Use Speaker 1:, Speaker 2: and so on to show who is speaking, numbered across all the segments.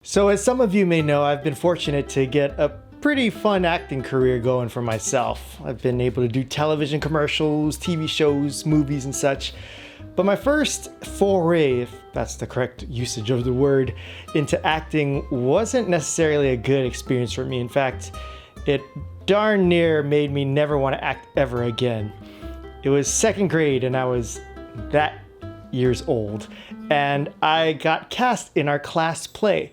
Speaker 1: So as some of you may know, I've been fortunate to get a pretty fun acting career going for myself. I've been able to do television commercials, TV shows, movies and such. But my first foray, if that's the correct usage of the word, into acting wasn't necessarily a good experience for me. In fact, it darn near made me never want to act ever again. It was second grade and I was that years old, and I got cast in our class play.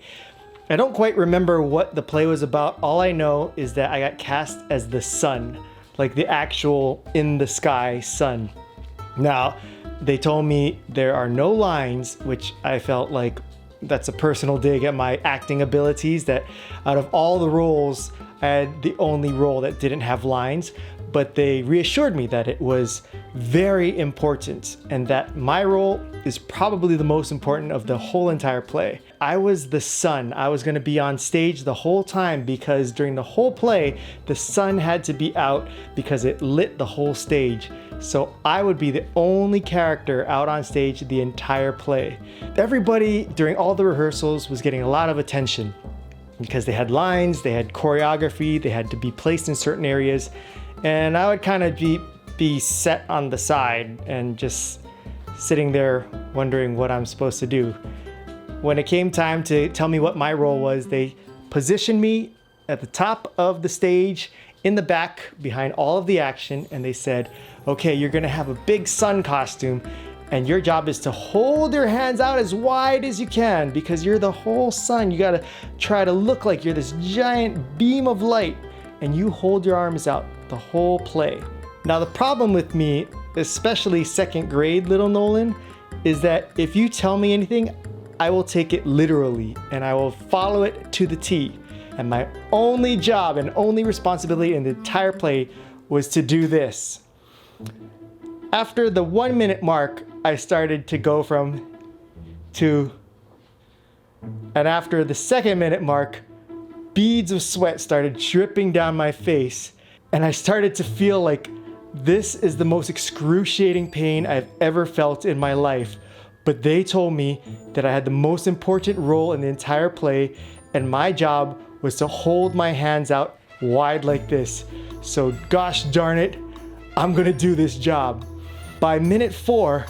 Speaker 1: I don't quite remember what the play was about. All I know is that I got cast as the sun, like the actual in the sky sun. Now, they told me there are no lines, which I felt like that's a personal dig at my acting abilities, that out of all the roles, I had the only role that didn't have lines. But they reassured me that it was very important and that my role is probably the most important of the whole entire play. I was the sun. I was going to be on stage the whole time because during the whole play, the sun had to be out because it lit the whole stage. So I would be the only character out on stage the entire play. Everybody during all the rehearsals was getting a lot of attention because they had lines, they had choreography, they had to be placed in certain areas. And I would kind of be set on the side and just sitting there wondering what I'm supposed to do. When it came time to tell me what my role was, they positioned me at the top of the stage in the back behind all of the action, and they said, okay, you're gonna have a big sun costume and your job is to hold your hands out as wide as you can because you're the whole sun. You gotta try to look like you're this giant beam of light and you hold your arms out the whole play. Now the problem with me, especially second grade little Nolan, is that if you tell me anything, I will take it literally and I will follow it to the T. And my only job and only responsibility in the entire play was to do this. After the 1 minute mark, I started to go from to, and after the second minute mark, beads of sweat started dripping down my face. And I started to feel like this is the most excruciating pain I've ever felt in my life. But they told me that I had the most important role in the entire play, and my job was to hold my hands out wide like this. So gosh darn it, I'm gonna do this job. By minute 4,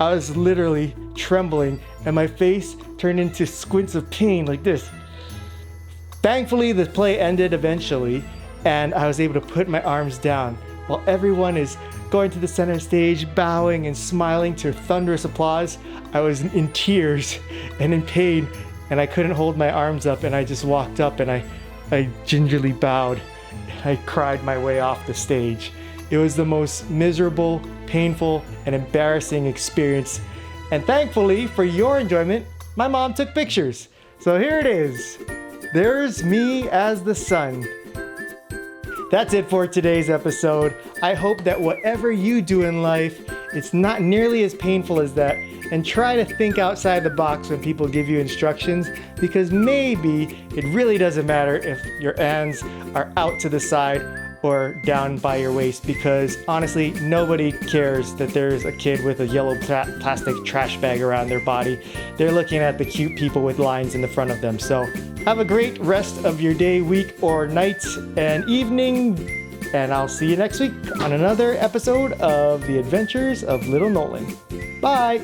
Speaker 1: I was literally trembling and my face turned into squints of pain like this. Thankfully, the play ended eventually, and I was able to put my arms down while everyone is going to the center stage, bowing and smiling to thunderous applause. I was in tears and in pain, and I couldn't hold my arms up, and I just walked up and I gingerly bowed. I cried my way off the stage. It was the most miserable, painful, and embarrassing experience. And thankfully, for your enjoyment, my mom took pictures. So here it is. There's me as the sun. That's it for today's episode. I hope that whatever you do in life, it's not nearly as painful as that, and try to think outside the box when people give you instructions, because maybe it really doesn't matter if your hands are out to the side or down by your waist, because honestly, nobody cares that there's a kid with a yellow plastic trash bag around their body. They're looking at the cute people with lines in the front of them. So have a great rest of your day, week, or night and evening, and I'll see you next week on another episode of The Adventures of Little Nolan. Bye!